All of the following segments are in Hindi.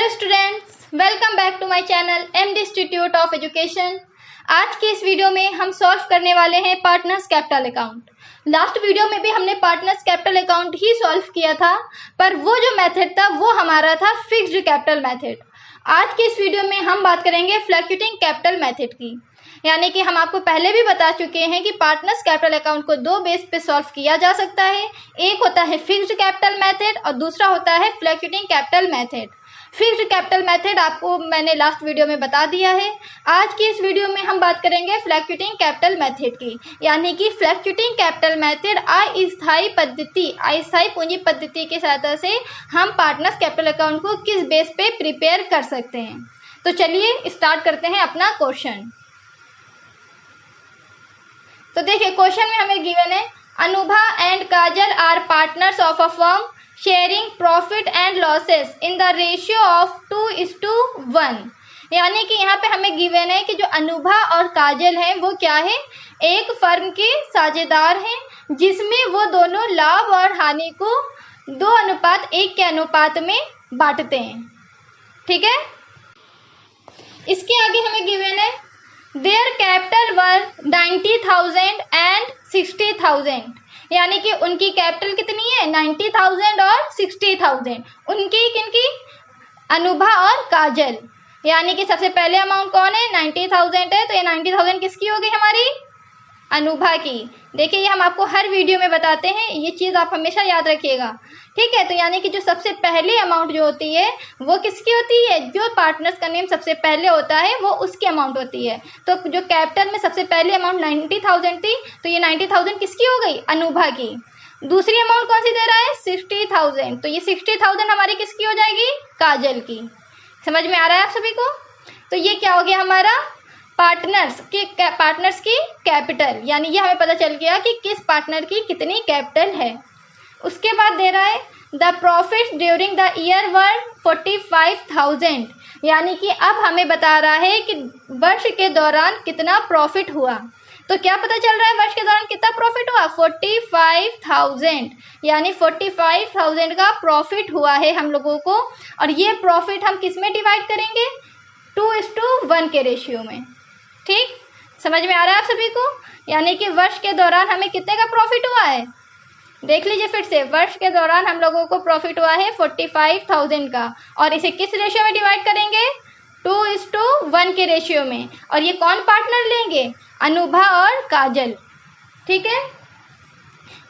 Hello students, welcome back to my channel MD institute of education. आज की इस वीडियो में हम सॉल्व करने वाले हैं partners capital account. Last video में भी हमने पार्टनर्स कैपिटल अकाउंट ही सॉल्व किया था, पर वो जो मेथड था वो हमारा था फिक्स्ड कैपिटल मेथड। आज की इस वीडियो में हम बात करेंगे फ्लक्चुएटिंग कैपिटल मेथड की, यानी कि हम आपको पहले भी बता चुके हैं कि पार्टनर्स कैपिटल अकाउंट को दो बेस पे सॉल्व किया जा सकता है। एक होता है फिक्स्ड कैपिटल मेथड और दूसरा होता है fluctuating capital method. Fixed capital method आपको मैंने लास्ट वीडियो में बता दिया है। आज की इस वीडियो में हम बात करेंगे फ्लक्चुएटिंग कैपिटल मेथड की, यानी कि फ्लक्चुएटिंग कैपिटल मेथड अस्थायी पूंजी पद्धति की सहायता से हम पार्टनर्स कैपिटल अकाउंट को किस बेस पे प्रिपेयर कर सकते हैं। तो चलिए स्टार्ट करते हैं अपना क्वेश्चन। तो देखिए क्वेश्चन में हमें गिवन है Anubha and Kajal are partners of a firm sharing profit and losses in the ratio of 2:1। यानी कि यहाँ पे हमें गिवन है कि जो अनुभा और काजल हैं वो क्या है, एक फर्म के साझेदार हैं जिसमें वो दोनों लाभ और हानि को 2:1 के अनुपात में बांटते हैं। ठीक है, इसके आगे हमें गिवन है देयर कैपिटल वर 90,000 एंड 60,000। यानी कि उनकी कैपिटल कितनी है, 90,000 और 60,000। उनकी किनकी, अनुभा और काजल। यानी कि सबसे पहले अमाउंट कौन है, 90,000 है, तो ये 90,000 किसकी होगी, हमारी अनुभा की। देखिए ये हम आपको हर वीडियो में बताते हैं, ये चीज़ आप हमेशा याद रखिएगा। ठीक है, तो यानी कि जो सबसे पहले अमाउंट जो होती है वो किसकी होती है, जो पार्टनर्स का नेम सबसे पहले होता है वो उसकी अमाउंट होती है। तो जो कैपिटल में सबसे पहले अमाउंट 90,000 थी, तो ये 90,000 किसकी हो गई, अनुभा की। दूसरी अमाउंट कौन सी दे रहा है, 60,000, तो ये 60,000 हमारी किसकी हो जाएगी, काजल की। समझ में आ रहा है आप सभी को। तो ये क्या हो गया हमारा, पार्टनर्स की कैपिटल, यानी ये हमें पता चल गया कि किस पार्टनर की कितनी कैपिटल है। उसके बाद दे रहा है the profit during the year वर 45,000। यानी कि अब हमें बता रहा है कि वर्ष के दौरान कितना प्रॉफिट हुआ। तो क्या पता चल रहा है वर्ष के दौरान कितना प्रॉफिट हुआ, 45,000। यानी 45,000 का प्रॉफिट हुआ है हम लोगों को, और ये प्रॉफिट हम किस में डिवाइड करेंगे, 2:1 के रेशियो में। ठीक, समझ में आ रहा है आप सभी को। यानी कि वर्ष के दौरान हमें कितने का प्रॉफिट हुआ है, देख लीजिए फिर से, वर्ष के दौरान हम लोगों को प्रॉफिट हुआ है 45,000 का, और इसे किस रेशियो में डिवाइड करेंगे, 2:1 के रेशियो में। और ये कौन पार्टनर लेंगे, अनुभा और काजल। ठीक है,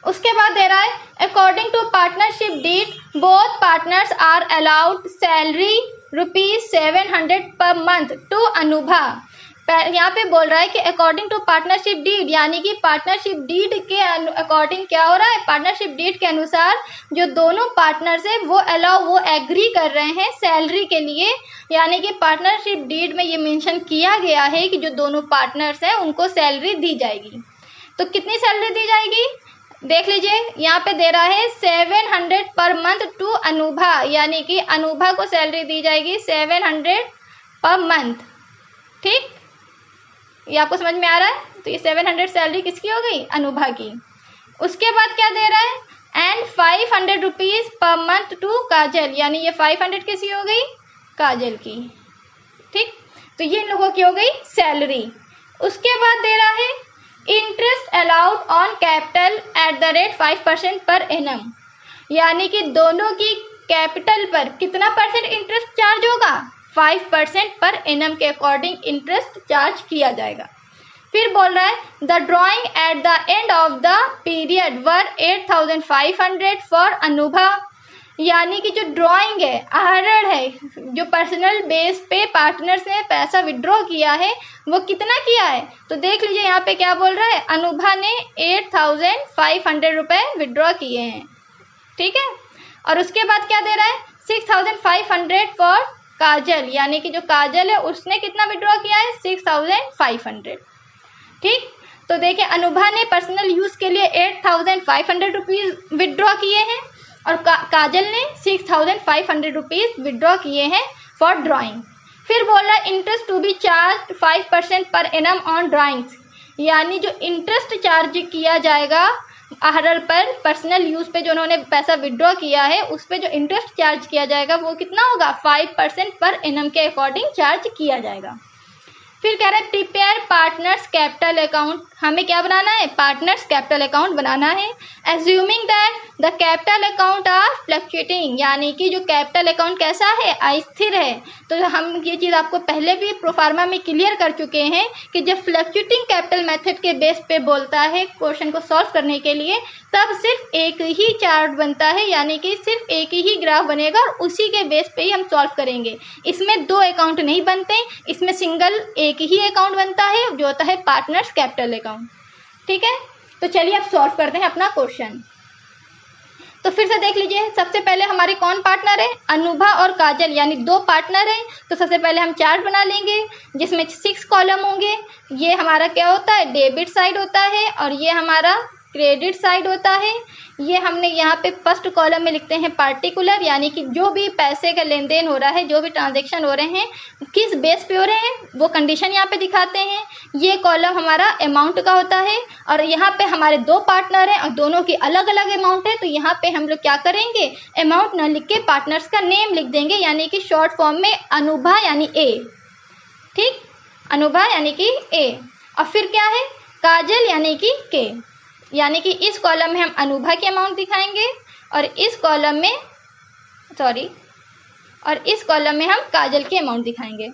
उसके बाद दे रहा है according to partnership deed both partners are allowed salary ₹700 per month to Anubha. यहाँ पे बोल रहा है कि अकॉर्डिंग टू पार्टनरशिप डीड, यानी कि पार्टनरशिप डीड के अकॉर्डिंग क्या हो रहा है, पार्टनरशिप डीड के अनुसार जो दोनों पार्टनर्स है वो एग्री कर रहे हैं सैलरी के लिए। यानी कि पार्टनरशिप डीड में ये मेंशन किया गया है कि जो दोनों पार्टनर्स हैं उनको सैलरी दी जाएगी। तो कितनी सैलरी दी जाएगी, देख लीजिए यहाँ पे दे रहा है 700 पर मंथ टू अनुभा। यानी कि अनुभा को सैलरी दी जाएगी 700 पर मंथ। ठीक, ये आपको समझ में आ रहा है। तो ये 700 सैलरी किसकी हो गई, अनुभा की। उसके बाद क्या दे रहा है and 500 rupees per month to Kajal. यानी ये 500 किसकी हो गई, काजल की। ठीक, तो ये इन लोगों की हो गई सैलरी। उसके बाद दे रहा है interest allowed on capital at the rate 5% per annum. यानी कि दोनों की कैपिटल पर कितना परसेंट इंटरेस्ट चार्ज होगा, 5% पर एनम के अकॉर्डिंग इंटरेस्ट चार्ज किया जाएगा। फिर बोल रहा है the drawing at the end of the period were 8,500 for Anubha. यानी कि जो ड्रॉइंग है, आहरण है, जो पर्सनल बेस पे पार्टनर्स ने पैसा विड्रॉ किया है वो कितना किया है, तो देख लीजिए यहाँ पे क्या बोल रहा है, अनुभा ने 8,500 रुपये विड्रॉ किए हैं। ठीक है, और उसके बाद क्या दे रहा है 6,500 फॉर काजल। यानी कि जो काजल है उसने कितना विड्रॉ किया है, 6,500। ठीक, तो देखिए अनुभा ने पर्सनल यूज़ के लिए 8,500 रुपीज़ विड्रॉ किए हैं, और काजल ने 6,500 रुपीज़ विड्रॉ किए हैं फॉर ड्राइंग। फिर बोल रहा है interest to be charge 5% per annum on drawings. यानी जो इंटरेस्ट चार्ज किया जाएगा आहरल पर पर्सनल यूज़ पे जो उन्होंने पैसा विड्रॉ किया है उस पे जो इंटरेस्ट चार्ज किया जाएगा वो कितना होगा 5% पर एनम के अकॉर्डिंग चार्ज किया जाएगा। फिर कह रहे हैं प्रिपेयर पार्टनर्स कैपिटल अकाउंट, हमें क्या बनाना है, पार्टनर्स कैपिटल अकाउंट बनाना है। Assuming that the capital account are fluctuating, यानी कि जो कैपिटल अकाउंट कैसा है, अस्थिर है। तो हम ये चीज़ आपको पहले भी प्रोफार्मा में क्लियर कर चुके हैं कि जब फ्लक्चुएटिंग कैपिटल मेथड के बेस पे बोलता है क्वेश्चन को सॉल्व करने के लिए, तब सिर्फ एक ही चार्ट बनता है, यानी कि सिर्फ एक ही ग्राफ बनेगा और उसी के बेस पे ही हम सॉल्व करेंगे। इसमें दो अकाउंट नहीं बनते, इसमें सिंगल एक ही अकाउंट बनता है जो होता है पार्टनर्स कैपिटल अकाउंट। ठीक है, तो चलिए अब सॉल्व करते हैं अपना क्वेश्चन। तो फिर से देख लीजिए, सबसे पहले हमारे कौन पार्टनर है, अनुभा और काजल, यानी दो पार्टनर हैं। तो सबसे पहले हम चार्ट बना लेंगे जिसमें 6 कॉलम होंगे। ये हमारा क्या होता है, डेबिट साइड होता है और ये हमारा क्रेडिट साइड होता है। ये हमने यहाँ पे फर्स्ट कॉलम में लिखते हैं पार्टिकुलर, यानी कि जो भी पैसे का लेन देन हो रहा है, जो भी ट्रांजैक्शन हो रहे हैं, किस बेस पे हो रहे हैं वो कंडीशन यहाँ पे दिखाते हैं। ये कॉलम हमारा अमाउंट का होता है और यहाँ पे हमारे दो पार्टनर हैं और दोनों की अलग अलग अमाउंट है। तो यहाँ पे हम लोग क्या करेंगे, अमाउंट न लिख के पार्टनर्स का नेम लिख देंगे, यानी कि शॉर्ट फॉर्म में अनुभा यानी ए। ठीक, अनुभा यानी कि ए। और फिर क्या है, काजल यानी कि के, यानी कि इस कॉलम में हम अनुभा की अमाउंट दिखाएंगे और इस कॉलम में हम काजल की अमाउंट दिखाएंगे।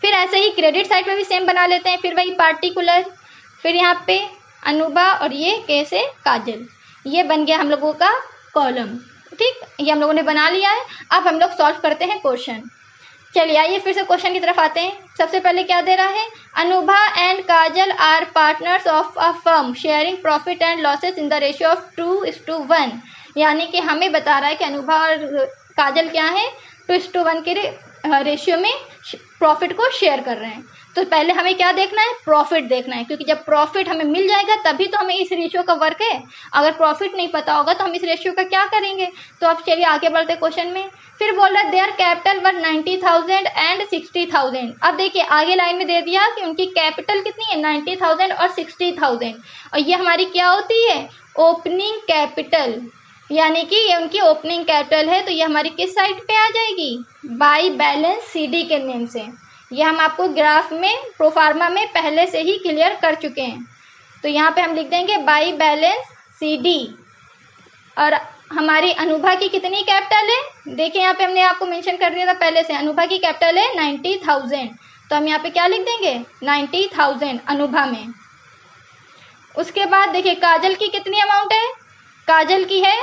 फिर ऐसे ही क्रेडिट साइड पे भी सेम बना लेते हैं, फिर वही पार्टिकुलर, फिर यहाँ पे अनुभा और ये के से काजल, ये बन गया हम लोगों का कॉलम। ठीक, ये हम लोगों ने बना लिया है। अब हम लोग सॉल्व करते हैं क्वेश्चन। चलिए आइए फिर से क्वेश्चन की तरफ आते हैं। सबसे पहले क्या दे रहा है, Anubha and Kajal are partners of a firm sharing profit and losses in the ratio of 2:1, यानी कि हमें बता रहा है कि अनुभा और काजल क्या है, 2:1 के रेशियो में प्रॉफिट को शेयर कर रहे हैं। तो पहले हमें क्या देखना है, प्रॉफिट देखना है, क्योंकि जब प्रॉफिट हमें मिल जाएगा तभी तो हमें इस रेशियो का वर्क है। अगर प्रॉफिट नहीं पता होगा तो हम इस रेशियो का क्या करेंगे। तो अब चलिए आगे बढ़ते क्वेश्चन में। फिर बोल रहा है देयर कैपिटल वर 90,000 एंड 60,000। अब देखिए आगे लाइन में दे दिया कि उनकी कैपिटल कितनी है, 90,000 और 60,000, और ये हमारी क्या होती है, ओपनिंग कैपिटल, यानी कि ये उनकी ओपनिंग कैपिटल है। तो ये हमारी किस साइड पे आ जाएगी, बाई बैलेंस सीडी के नेम से। ये हम आपको ग्राफ में प्रोफार्मा में पहले से ही क्लियर कर चुके हैं। तो यहाँ पे हम लिख देंगे बाई बैलेंस सीडी। और हमारी अनुभा की कितनी कैपिटल है, देखिए यहाँ पे हमने आपको मेंशन कर दिया था पहले से, अनुभा की कैपिटल है 90,000। तो हम यहाँ पे क्या लिख देंगे, 90,000 अनुभा में। उसके बाद देखिए काजल की कितनी अमाउंट है, काजल की है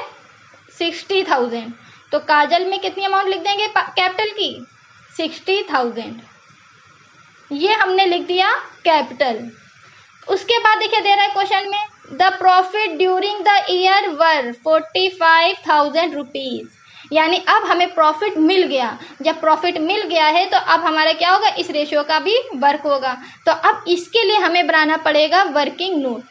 60,000। तो काजल में कितनी अमाउंट लिख देंगे कैपिटल की, 60,000। ये हमने लिख दिया कैपिटल। उसके बाद देखिए दे रहा है क्वेश्चन में, the profit during the year were 45,000 rupees, यानी अब हमें प्रॉफिट मिल गया। जब प्रॉफिट मिल गया है तो अब हमारा क्या होगा, इस रेशियो का भी वर्क होगा। तो अब इसके लिए हमें बनाना पड़ेगा वर्किंग नोट।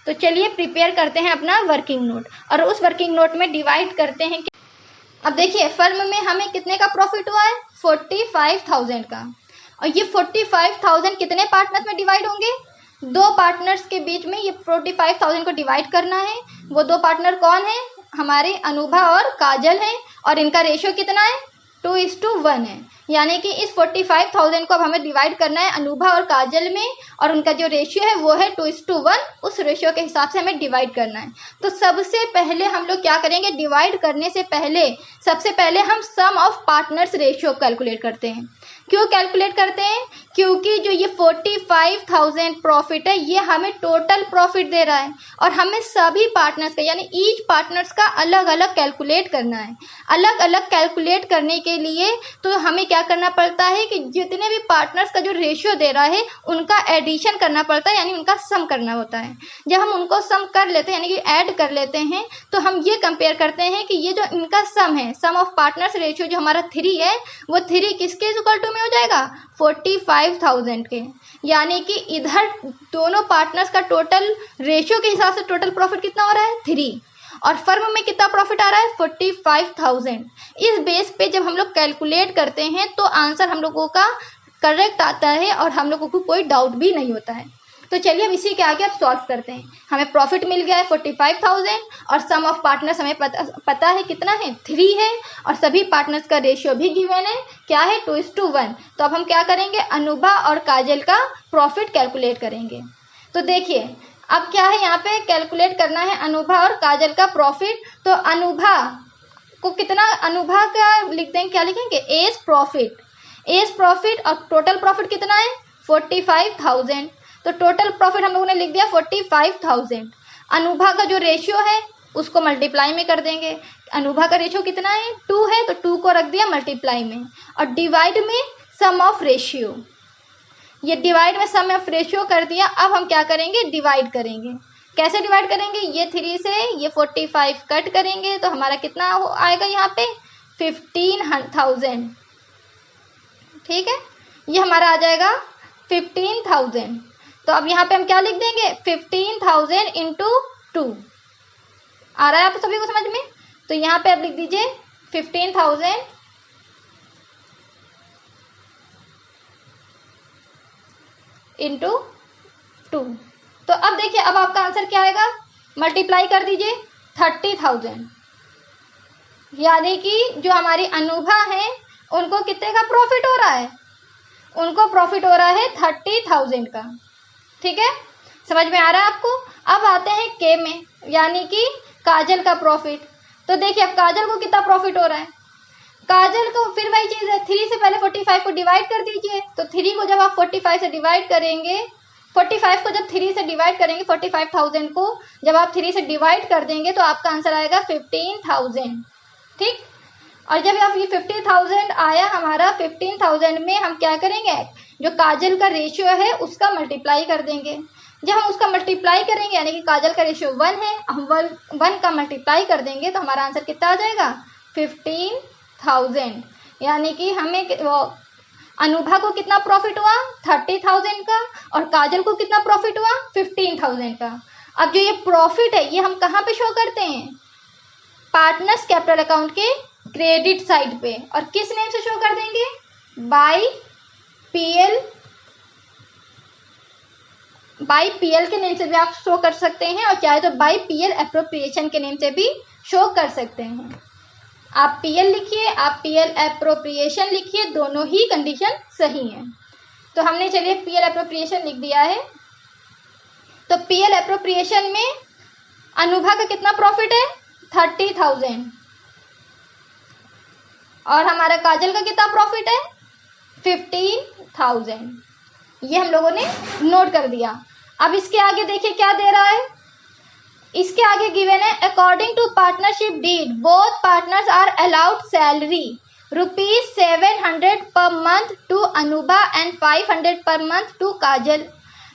तो चलिए प्रिपेयर करते हैं अपना वर्किंग नोट और उस वर्किंग नोट में डिवाइड करते हैं। अब देखिए फर्म में हमें कितने का प्रॉफिट हुआ है, 45,000 का। और ये 45,000 कितने पार्टनर्स में डिवाइड होंगे, दो पार्टनर्स के बीच में ये 45,000 को डिवाइड करना है। वो दो पार्टनर कौन है, हमारे अनुभा और काजल हैं, और इनका रेशियो कितना है, 2:1 है। यानी कि इस 45,000 को अब हमें डिवाइड करना है अनुभा और काजल में, और उनका जो रेशियो है वो है 2:1। उस रेशियो के हिसाब से हमें डिवाइड करना है। तो सबसे पहले हम लोग क्या करेंगे, डिवाइड करने से पहले सबसे पहले हम सम ऑफ पार्टनर्स रेशियो कैलकुलेट करते हैं। क्यों कैलकुलेट करते हैं, क्योंकि जो ये 45,000 प्रॉफिट है ये हमें टोटल प्रॉफिट दे रहा है और हमें सभी पार्टनर्स का यानी ईच पार्टनर्स का अलग अलग कैलकुलेट करना है। अलग अलग कैलकुलेट करने के लिए तो हमें क्या करना पड़ता है कि जितने भी पार्टनर्स का जो रेशियो दे रहा है उनका एडिशन करना पड़ता है, यानी उनका सम करना होता है। जब हम उनको सम कर लेते हैं यानी कि ऐड कर लेते हैं तो हम ये कंपेयर करते हैं कि ये जो इनका सम है, सम ऑफ पार्टनर्स रेशियो जो हमारा 3 है, वो 3 किसके इक्वल टू में हो जाएगा, 45,000 के। यानी कि इधर दोनों पार्टनर्स का टोटल रेशियो के हिसाब से टोटल प्रॉफिट कितना हो रहा है, 3, और फर्म में कितना प्रॉफिट आ रहा है, 45,000। इस बेस पे जब हम लोग कैलकुलेट करते हैं तो आंसर हम लोगों का करेक्ट आता है और हम लोगों को कोई डाउट भी नहीं होता है। तो चलिए अब इसी के आगे अब सॉल्व करते हैं। हमें प्रॉफिट मिल गया है 45,000 और सम ऑफ पार्टनर्स हमें पता है कितना है, 3 है, और सभी पार्टनर्स का रेशियो भी गिवन है, क्या है, 2:1। तो अब हम क्या करेंगे, अनुभा और काजल का प्रॉफिट कैलकुलेट करेंगे। तो देखिए अब क्या है, यहाँ पे कैलकुलेट करना है अनुभा और काजल का प्रॉफिट। तो अनुभा को कितना, अनुभा का लिख देंगे, क्या लिखेंगे, एज प्रॉफिट और टोटल प्रॉफिट कितना है 45,000। तो टोटल प्रॉफिट हम लोगों ने लिख दिया 45,000। अनुभा का जो रेशियो है उसको मल्टीप्लाई में कर देंगे। अनुभा का रेशियो कितना है, 2 है, तो 2 को रख दिया मल्टीप्लाई में और डिवाइड में सम ऑफ रेशियो। ये डिवाइड में सम ऑफ रेशियो कर दिया। अब हम क्या करेंगे, डिवाइड करेंगे। कैसे डिवाइड करेंगे, ये 3 से ये 45 कट करेंगे तो हमारा कितना आएगा यहाँ पे 15,000। ठीक है, ये हमारा आ जाएगा 15,000। तो अब यहाँ पे हम क्या लिख देंगे, 15,000 इंटू 2। आ रहा है आप सभी को समझ में? तो यहाँ पे अब लिख दीजिए 15,000 इंटू 2। तो अब देखिए अब आपका आंसर क्या आएगा, मल्टीप्लाई कर दीजिए 30,000, यानी कि जो हमारी अनुभा है उनको कितने का प्रॉफिट हो रहा है, उनको प्रॉफिट हो रहा है 30,000 का। ठीक है, समझ में आ रहा है आपको? अब आते हैं के में, यानी कि काजल का प्रॉफिट। तो देखिए अब काजल को कितना प्रॉफिट हो रहा है, काजल को फिर वही चीज़ है, 3 से पहले 45 को डिवाइड कर दीजिए। तो 3 को जब आप 45 से डिवाइड करेंगे, 45 को जब 3 से डिवाइड करेंगे, 45,000 को जब आप 3 से डिवाइड कर देंगे तो आपका आंसर आएगा 15,000। ठीक, और जब आप ये 50,000 आया हमारा, 15,000 में हम क्या करेंगे, जो काजल का रेशियो है उसका मल्टीप्लाई कर देंगे। जब हम उसका मल्टीप्लाई करेंगे, यानी कि काजल का रेशियो 1 है, हम 1 का मल्टीप्लाई कर देंगे तो हमारा आंसर कितना आ जाएगा 15,000। यानी कि हमें अनुभा को कितना प्रॉफिट हुआ 30,000 का और काजल को कितना प्रॉफिट हुआ 15,000 का। अब जो ये प्रॉफिट है ये हम कहाँ पे शो करते हैं, पार्टनर्स कैपिटल अकाउंट के क्रेडिट साइड पे। और किस नेम से शो कर देंगे, बाय पीएल के नेम से भी आप शो कर सकते हैं, और चाहे तो बाय पीएल एप्रोप्रिएशन के नेम से भी शो कर सकते हैं। आप पीएल लिखिए, आप पीएल एप्रोप्रिएशन लिखिए, दोनों ही कंडीशन सही है। तो हमने चलिए पीएल एप्रोप्रिएशन लिख दिया है। तो पीएल एप्रोप्रिएशन में अनुभा का कितना प्रॉफिट है 30,000 और हमारा काजल का कितना प्रॉफिट है 15,000। ये हम लोगों ने नोट कर दिया। अब इसके आगे देखिए क्या दे रहा है, इसके आगे गिवन है according to partnership deed both partners are allowed salary ₹700 per month to Anubha and 500 पर मंथ टू काजल।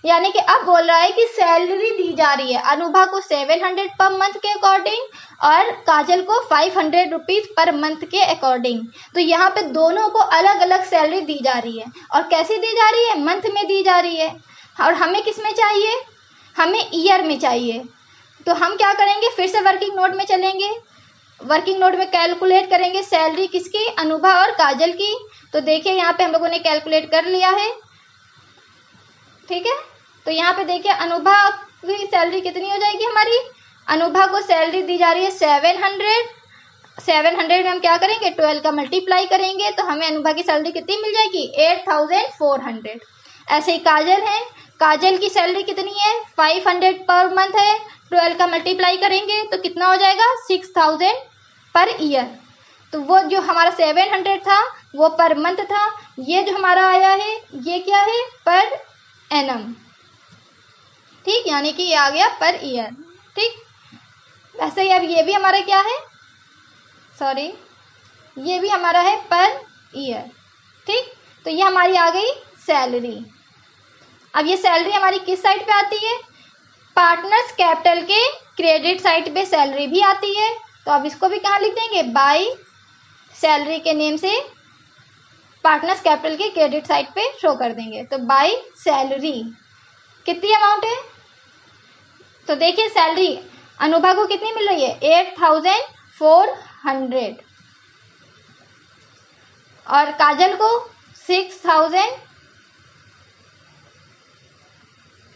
यानी कि अब बोल रहा है कि सैलरी दी जा रही है, अनुभा को 700 पर मंथ के अकॉर्डिंग और काजल को 500 रुपीज़ पर मंथ के अकॉर्डिंग। तो यहाँ पे दोनों को अलग अलग सैलरी दी जा रही है। और कैसे दी जा रही है, मंथ में दी जा रही है। और हमें किस में चाहिए, हमें ईयर में चाहिए। तो हम क्या करेंगे, फिर से वर्किंग नोट में चलेंगे, वर्किंग नोट में कैलकुलेट करेंगे सैलरी किसकी, अनुभा और काजल की। तो देखिए यहाँ पे हम लोगों ने कैलकुलेट कर लिया है। ठीक है, तो यहाँ पे देखिए अनुभा की सैलरी कितनी हो जाएगी हमारी, अनुभा को सैलरी दी जा रही है 700 में हम क्या करेंगे 12 का मल्टीप्लाई करेंगे तो हमें अनुभा की सैलरी कितनी मिल जाएगी 8,400। ऐसे ही काजल है, काजल की सैलरी कितनी है 500 पर मंथ है, 12 का मल्टीप्लाई करेंगे तो कितना हो जाएगा 6,000 पर ईयर। तो वो जो हमारा 700 था वो पर मंथ था, ये जो हमारा आया है ये क्या है पर एनम। ठीक, यानी कि ये आ गया पर ईयर। ठीक, वैसे ही अब ये भी हमारा क्या है, सॉरी ये भी हमारा है पर ईयर। ठीक, तो ये हमारी आ गई सैलरी। अब ये सैलरी हमारी किस साइड पे आती है, पार्टनर्स कैपिटल के क्रेडिट साइड पे सैलरी भी आती है। तो अब इसको भी कहाँ लिख देंगे, बाय सैलरी के नेम से पार्टनर्स कैपिटल के क्रेडिट साइड पे शो कर देंगे। तो बाय सैलरी कितनी अमाउंट है, तो देखिए सैलरी अनुभा को कितनी मिल रही है 8,400 और काजल को 6,000।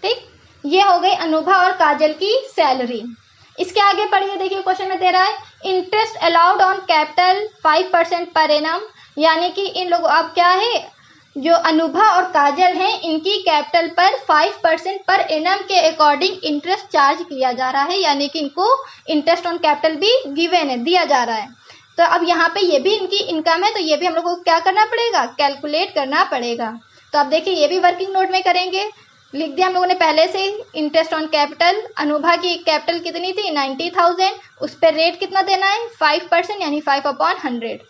ठीक, ये हो गई अनुभा और काजल की सैलरी। इसके आगे पढ़िए, देखिए क्वेश्चन में दे रहा है interest allowed on capital 5% per annum, यानी कि इन लोगों अब क्या है, जो अनुभा और काजल हैं इनकी कैपिटल पर 5% पर एनम के अकॉर्डिंग इंटरेस्ट चार्ज किया जा रहा है, यानी कि इनको इंटरेस्ट ऑन कैपिटल भी गिवन है, दिया जा रहा है। तो अब यहाँ पे ये भी इनकी इनकम है, तो ये भी हम लोग को क्या करना पड़ेगा, कैलकुलेट करना पड़ेगा। तो अब देखिए ये भी वर्किंग नोट में करेंगे, लिख दिया हम लोगों ने पहले से इंटरेस्ट ऑन कैपिटल। अनुभा की कैपिटल कितनी थी 90,000, उस पर रेट कितना देना है 5% यानी 5/100।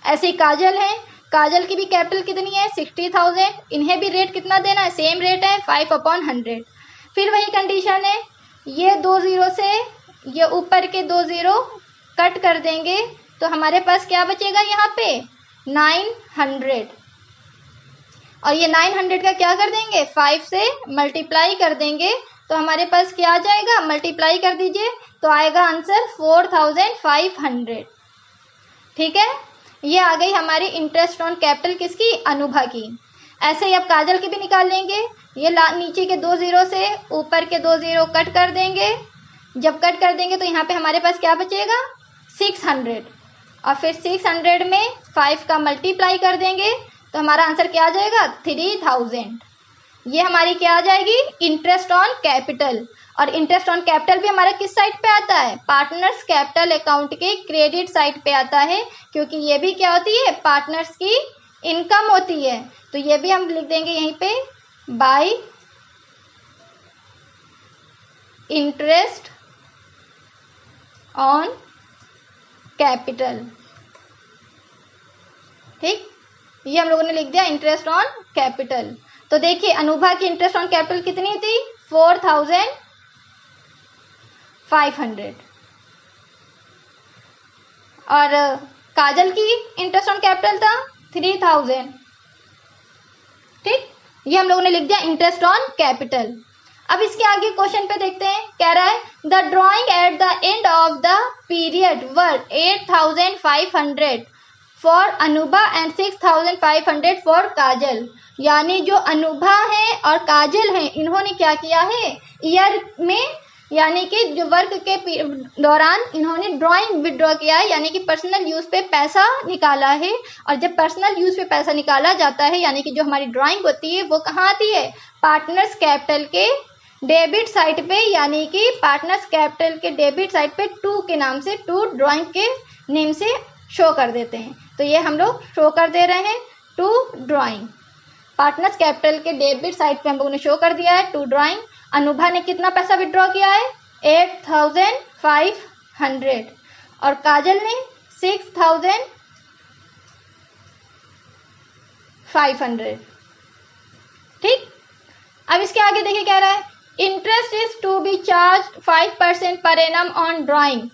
ऐसे ही काजल है, काजल की भी कैपिटल कितनी है 60,000, इन्हें भी रेट कितना देना है, सेम रेट है 5/100। फिर वही कंडीशन है, ये 2 जीरो से ये ऊपर के 2 जीरो कट कर देंगे तो हमारे पास क्या बचेगा यहाँ पे 900, और ये 900 का क्या कर देंगे 5 से मल्टीप्लाई कर देंगे तो हमारे पास क्या आ जाएगा, मल्टीप्लाई कर दीजिए तो आएगा आंसर 4500। ठीक है, ये आ गई हमारी इंटरेस्ट ऑन कैपिटल किसकी, अनुभा की। ऐसे ही अब काजल की भी निकाल लेंगे, ये नीचे के 2 जीरो से ऊपर के 2 जीरो कट कर देंगे, जब कट कर देंगे तो यहाँ पे हमारे पास क्या बचेगा 600, और फिर 600 में 5 का मल्टीप्लाई कर देंगे तो हमारा आंसर क्या आ जाएगा 3000। ये हमारी क्या आ जाएगी इंटरेस्ट ऑन कैपिटल। और इंटरेस्ट ऑन कैपिटल भी हमारा किस साइड पे आता है, पार्टनर्स कैपिटल अकाउंट के क्रेडिट साइड पे आता है, क्योंकि ये भी क्या होती है पार्टनर्स की इनकम होती है। तो ये भी हम लिख देंगे यहीं पे बाय इंटरेस्ट ऑन कैपिटल। ठीक, ये हम लोगों ने लिख दिया इंटरेस्ट ऑन कैपिटल। तो देखिए अनुभा की इंटरेस्ट ऑन कैपिटल कितनी थी 4500, और काजल की इंटरेस्ट ऑन कैपिटल था 3000। ठीक, ये हम लोगों ने लिख दिया इंटरेस्ट ऑन कैपिटल। अब इसके आगे क्वेश्चन पे देखते हैं, कह रहा है the drawing at the end of the period were 8500 for Anubha and 6500 for Kajal. यानी जो अनुभा है और काजल है इन्होंने क्या किया है ईयर में, यानी कि जो वर्क के दौरान इन्होंने ड्राइंग विड्रॉ किया है, यानी कि पर्सनल यूज पे पैसा निकाला है। और जब पर्सनल यूज पे पैसा निकाला जाता है यानी कि जो हमारी ड्राइंग होती है वो कहाँ आती है पार्टनर्स कैपिटल के डेबिट साइड पे, यानी कि पार्टनर्स कैपिटल के डेबिट साइड पे 2 के नाम से 2 ड्राइंग के नेम से शो कर देते हैं। तो ये हम लोग शो कर दे रहे हैं 2 ड्राइंग, पार्टनर्स कैपिटल के डेबिट साइड पे हम लोगों ने शो कर दिया है 2 ड्राइंग। अनुभा ने कितना पैसा विड्रॉ किया है 8500 और काजल ने 6500। ठीक, अब इसके आगे देखिए क्या रहा है interest is to be charge 5% per annum on drawing,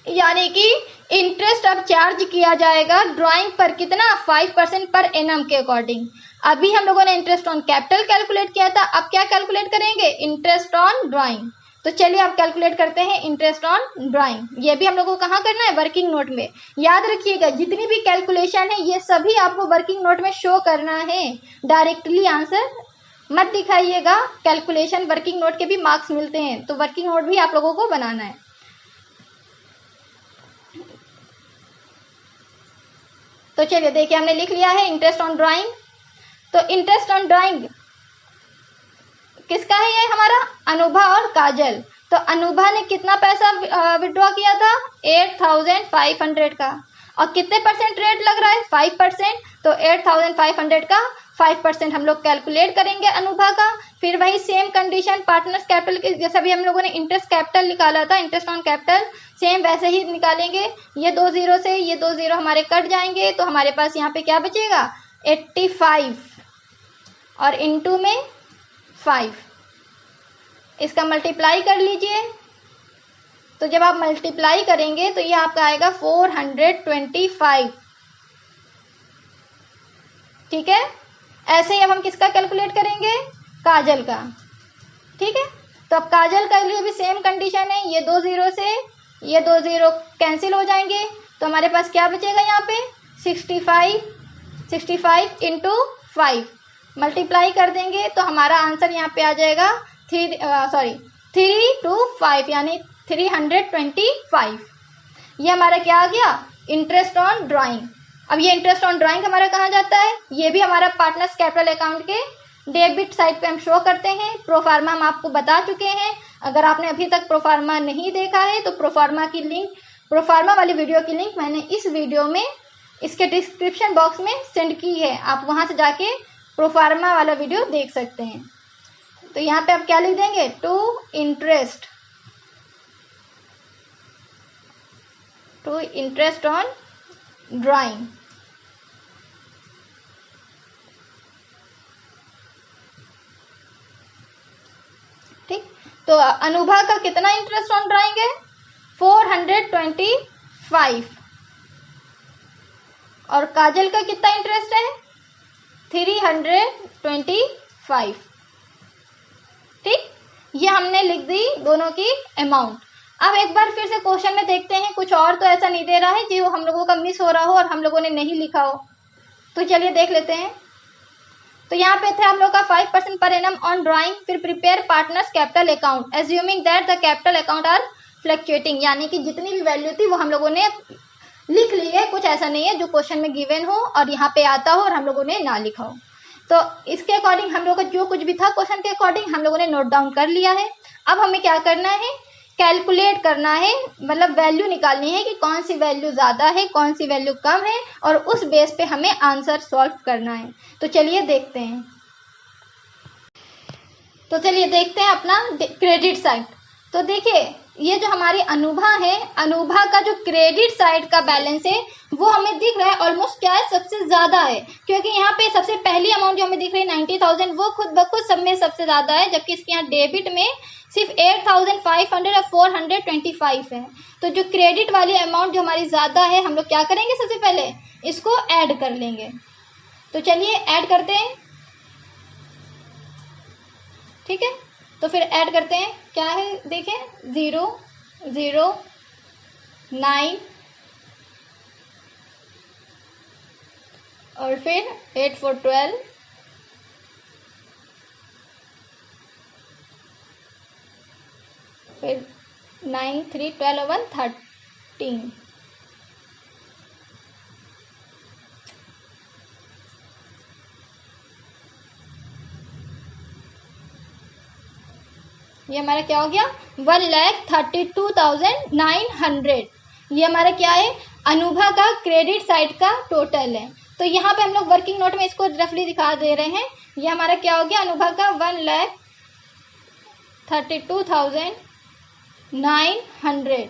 यानी कि इंटरेस्ट अब चार्ज किया जाएगा ड्राइंग पर कितना 5% पर एनम के अकॉर्डिंग। अभी हम लोगों ने इंटरेस्ट ऑन कैपिटल कैलकुलेट किया था, अब क्या कैलकुलेट करेंगे इंटरेस्ट ऑन ड्राइंग। तो चलिए अब कैलकुलेट करते हैं इंटरेस्ट ऑन ड्राइंग। ये भी हम लोगों को कहाँ करना है वर्किंग नोट में। याद रखिएगा जितनी भी कैलकुलेशन है ये सभी आपको वर्किंग नोट में शो करना है, डायरेक्टली आंसर मत दिखाइएगा। कैलकुलेशन वर्किंग नोट के भी मार्क्स मिलते हैं, तो वर्किंग नोट भी आप लोगों को बनाना है। तो चलिए देखिए हमने लिख लिया है इंटरेस्ट ऑन ड्राइंग। तो इंटरेस्ट ऑन ड्राइंग किसका है, ये हमारा अनुभा और काजल। तो अनुभा ने कितना पैसा विड्रॉ किया था 8500 का, और कितने परसेंट रेट लग रहा है 5%। तो 8500 का 5% हम लोग कैलकुलेट करेंगे अनुभा का। फिर वही सेम कंडीशन पार्टनर्स कैपिटल के जैसा भी हम लोगों ने इंटरेस्ट कैपिटल निकाला था इंटरेस्ट ऑन कैपिटल, सेम वैसे ही निकालेंगे। ये 2 जीरो से ये 2 जीरो हमारे कट जाएंगे तो हमारे पास यहाँ पे क्या बचेगा 85 और इनटू में 5, इसका मल्टीप्लाई कर लीजिए। तो जब आप मल्टीप्लाई करेंगे तो ये आपका आएगा 425। ठीक है, ऐसे ही अब हम किसका कैलकुलेट करेंगे काजल का। ठीक है, तो अब काजल का लिए भी सेम कंडीशन है, ये 2 जीरो से ये 2 जीरो कैंसिल हो जाएंगे तो हमारे पास क्या बचेगा यहाँ पे 65 इंटू 5 मल्टीप्लाई कर देंगे तो हमारा आंसर यहाँ पे आ जाएगा 3 to 5 यानी 325। ये हमारा क्या आ गया, इंटरेस्ट ऑन ड्राइंग। अब ये इंटरेस्ट ऑन ड्राइंग हमारा कहाँ जाता है, ये भी हमारा पार्टनर्स कैपिटल अकाउंट के डेबिट साइड पे हम शो करते हैं। प्रोफार्मा हम आपको बता चुके हैं, अगर आपने अभी तक प्रोफार्मा नहीं देखा है तो प्रोफार्मा वाली वीडियो की लिंक मैंने इस वीडियो में इसके डिस्क्रिप्शन बॉक्स में सेंड की है, आप वहां से जाके प्रोफार्मा वाला वीडियो देख सकते हैं। तो यहाँ पे आप क्या लिख देंगे, टू इंटरेस्ट ऑन ड्राइंग। ठीक, तो अनुभा का कितना इंटरेस्ट ऑन ड्राइंग है, 425। और काजल का कितना इंटरेस्ट है, 325। ठीक, ये हमने लिख दी दोनों की अमाउंट। अब एक बार फिर से क्वेश्चन में देखते हैं, कुछ और तो ऐसा नहीं दे रहा है जो हम लोगों का मिस हो रहा हो और हम लोगों ने नहीं लिखा हो, तो चलिए देख लेते हैं। तो यहाँ पे थे हम लोग का 5% पर एनम ऑन ड्राइंग, फिर prepare partners capital account assuming that the capital account are fluctuating, यानी कि जितनी भी वैल्यू थी वो हम लोगों ने लिख ली है, कुछ ऐसा नहीं है जो क्वेश्चन में गिवन हो और यहाँ पे आता हो और हम लोगों ने ना लिखा हो। तो इसके अकॉर्डिंग हम लोग का जो कुछ भी था क्वेश्चन के अकॉर्डिंग हम लोगों ने नोट डाउन कर लिया है। अब हमें क्या करना है, कैलकुलेट करना है, मतलब वैल्यू निकालनी है कि कौन सी वैल्यू ज़्यादा है कौन सी वैल्यू कम है, और उस बेस पे हमें आंसर सॉल्व करना है। तो चलिए देखते हैं। तो चलिए देखते हैं अपना क्रेडिट साइड। तो देखिए ये जो हमारी अनुभा है, अनुभा का जो क्रेडिट साइड का बैलेंस है वो हमें दिख रहा है ऑलमोस्ट क्या है, सबसे ज़्यादा है, क्योंकि यहाँ पे सबसे पहली अमाउंट जो हमें दिख रही है 90,000 वो खुद ब खुद सब में सबसे ज़्यादा है, जबकि इसके यहाँ डेबिट में सिर्फ 8,500 और 425 है। तो जो क्रेडिट वाली अमाउंट जो हमारी ज़्यादा है, हम लोग क्या करेंगे, सबसे पहले इसको ऐड कर लेंगे। तो चलिए ऐड करते हैं। ठीक है, तो फिर ऐड करते हैं, क्या है देखें, 0 0 9 और फिर 8 4 12 फिर 9 3 12 और 1 13। ये हमारा क्या हो गया, 1,32,900। ये हमारा क्या है, अनुभा का क्रेडिट साइड का टोटल है। तो यहाँ पे हम लोग वर्किंग नोट में इसको रफली दिखा दे रहे हैं। ये हमारा क्या हो गया, अनुभा का 1,32,900।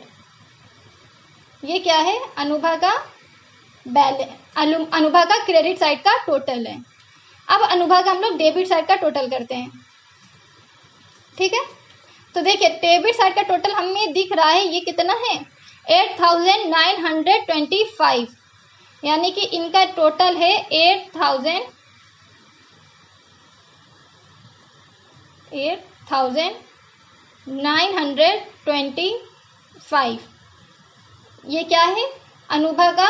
ये क्या है, अनुभा का अनुभा का क्रेडिट साइड का टोटल है। अब अनुभा का हम लोग डेबिट साइड का टोटल करते हैं। ठीक है, तो देखिए डेबिट साइड का टोटल हमें दिख रहा है, ये कितना है, 8,925, यानी कि इनका टोटल है 8,925। ये क्या है, अनुभा का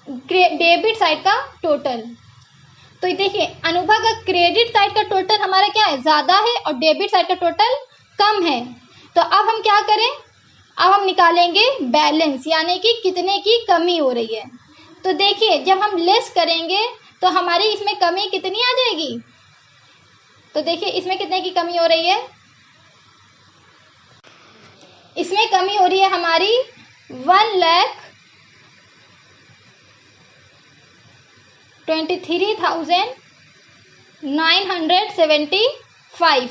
डेबिट साइड का टोटल। तो देखिए अनुभा का क्रेडिट साइड का टोटल हमारा क्या है, ज़्यादा है, और डेबिट साइड का टोटल कम है। तो अब हम क्या करें, अब हम निकालेंगे बैलेंस, यानी कि कितने की कमी हो रही है। तो देखिए जब हम लेस करेंगे तो हमारी इसमें कमी कितनी आ जाएगी। तो देखिए इसमें कितने की कमी हो रही है, इसमें कमी हो रही है हमारी 1,23,975,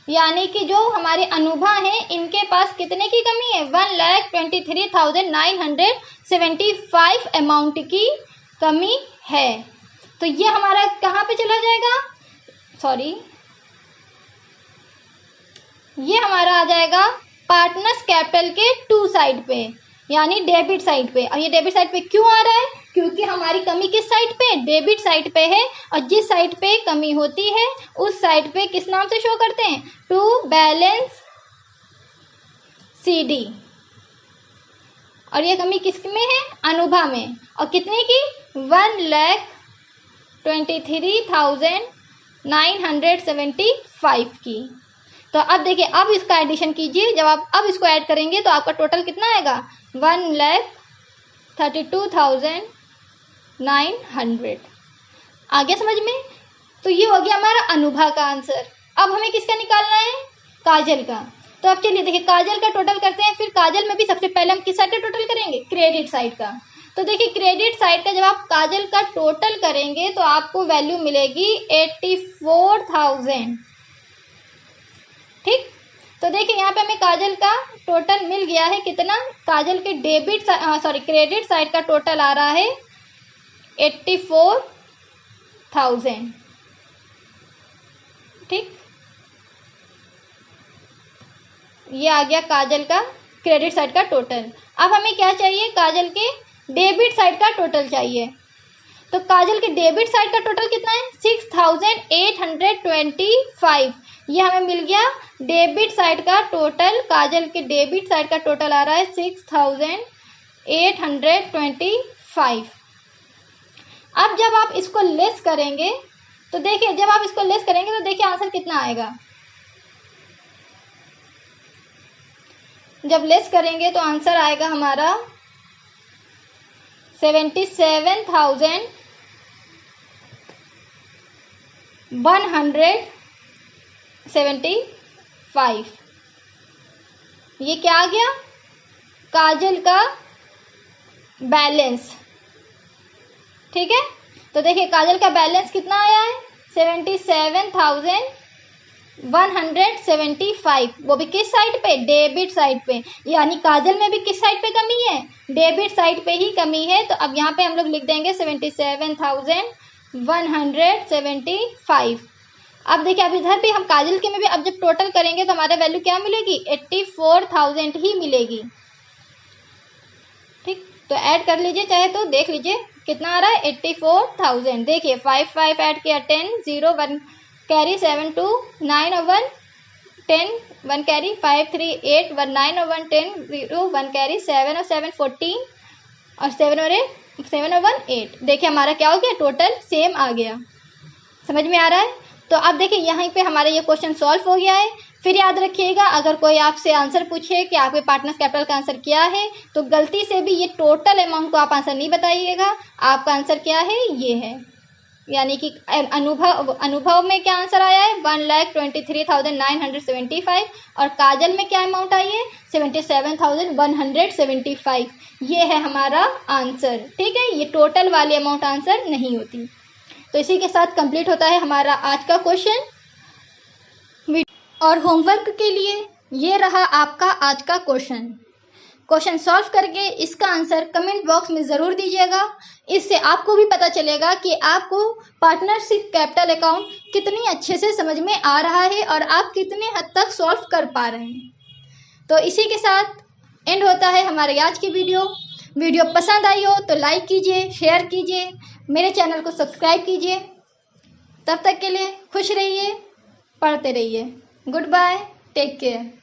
यानी कि जो हमारे अनुभा हैं इनके पास कितने की कमी है, 1,23,975 अमाउंट की कमी है। तो ये हमारा कहाँ पे चला जाएगा, ये हमारा आ जाएगा पार्टनर्स कैपिटल के टू साइड पे, यानी डेबिट साइड पे। और ये डेबिट साइड पे क्यों आ रहा है, क्योंकि हमारी कमी किस साइड पे, डेबिट साइड पे है, और जिस साइड पे कमी होती है उस साइड पे किस नाम से शो करते हैं, टू बैलेंस CD। और ये कमी किस में है, अनुभा में, और कितने की, 1,23,975 975 की। तो अब देखिए, अब इसका एडिशन कीजिए। जब आप अब इसको ऐड करेंगे तो आपका टोटल कितना आएगा? 1,32,900। आ गया समझ में? तो ये हो गया हमारा अनुभा का आंसर। अब हमें किसका निकालना है? काजल का। तो अब चलिए देखिए, काजल का टोटल करते हैं। फिर काजल में भी सबसे पहले हम किस साइड का टोटल करेंगे? क्रेडिट साइड का। तो देखिए, क्रेडिट साइड का जब आप काजल का टोटल करेंगे तो आपको वैल्यू मिलेगी 84,000। ठीक, तो देखिए यहाँ पे हमें काजल का टोटल मिल गया है कितना? काजल के क्रेडिट साइड का टोटल आ रहा है 84,000। ठीक, ये आ गया काजल का क्रेडिट साइड का टोटल। अब हमें क्या चाहिए? काजल के डेबिट साइड का टोटल चाहिए। तो काजल के डेबिट साइड का टोटल कितना है? 6,825। ये हमें मिल गया डेबिट साइड का टोटल। काजल के डेबिट साइड का टोटल आ रहा है 6,825। अब जब आप इसको लेस करेंगे तो देखिए, जब आप इसको लेस करेंगे तो देखिए आंसर कितना आएगा। जब लेस करेंगे तो आंसर आएगा हमारा 77,175। ये क्या आ गया? काजल का बैलेंस। ठीक है, तो देखिए काजल का बैलेंस कितना आया है? 77,175। वो भी किस साइड पे? डेबिट साइड पे। यानी काजल में भी किस साइड पे कमी है? डेबिट साइड पे ही कमी है। तो अब यहाँ पे हम लोग लिख देंगे 77,175। अब देखिए, अब इधर भी हम काजल के में भी अब जब टोटल करेंगे तो हमारा वैल्यू क्या मिलेगी? 84,000 ही मिलेगी। ठीक, तो ऐड कर लीजिए, चाहे तो देख लीजिए कितना आ रहा है? 84,000। देखिए 5 5 ऐड किया 10, 0 1 कैरी 7 2 9 और 1 10 1 कैरी 5 3 8 1 9 और 1 10 0 1 कैरी 7 और 7 14 और 7 और 8 7 और 1 8। देखिए हमारा क्या हो गया? टोटल सेम आ गया। समझ में आ रहा है? तो अब देखिए यहाँ पे हमारा ये क्वेश्चन सॉल्व हो गया है। फिर याद रखिएगा, अगर कोई आपसे आंसर पूछे कि आपके पार्टनर्स कैपिटल का आंसर क्या है, तो गलती से भी ये टोटल अमाउंट को आप आंसर नहीं बताइएगा। आपका आंसर क्या है? ये है। यानी कि अनुभव में क्या आंसर आया है? 1,23,975। और काजल में क्या अमाउंट आई है? 77,175। ये है हमारा आंसर। ठीक है, ये टोटल वाली अमाउंट आंसर नहीं होती। तो इसी के साथ कंप्लीट होता है हमारा आज का क्वेश्चन। और होमवर्क के लिए ये रहा आपका आज का क्वेश्चन सॉल्व करके इसका आंसर कमेंट बॉक्स में ज़रूर दीजिएगा। इससे आपको भी पता चलेगा कि आपको पार्टनरशिप कैपिटल अकाउंट कितनी अच्छे से समझ में आ रहा है और आप कितने हद तक सॉल्व कर पा रहे हैं। तो इसी के साथ एंड होता है हमारे आज की वीडियो पसंद आई हो तो लाइक कीजिए, शेयर कीजिए, मेरे चैनल को सब्सक्राइब कीजिए। तब तक के लिए खुश रहिए, पढ़ते रहिए। Good bye, take care.